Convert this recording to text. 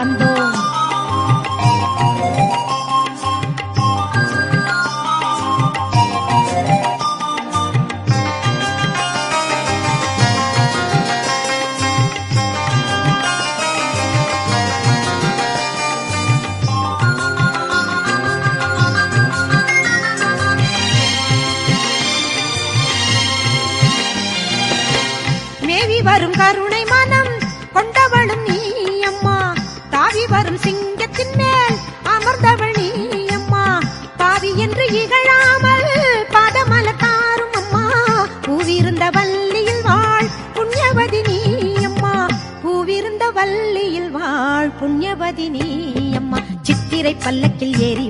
வந்தோம். மேவி வரும் கருணை மனம் கொண்டவளும் நீ அம்மா, தாவி வரும் சிங்கத்தின் மேல் அமர்ந்தவள் நீ அம்மா, பாவி என்று இகழாமல் பாதமல தாரும் அம்மா, பூவிருந்த வள்ளியில் வாழ் புண்ணியவதி நீ அம்மா, பூவிருந்த வள்ளியில் வாழ் புண்ணியவதி நீ அம்மா, சித்திரை பல்லக்கில் ஏறி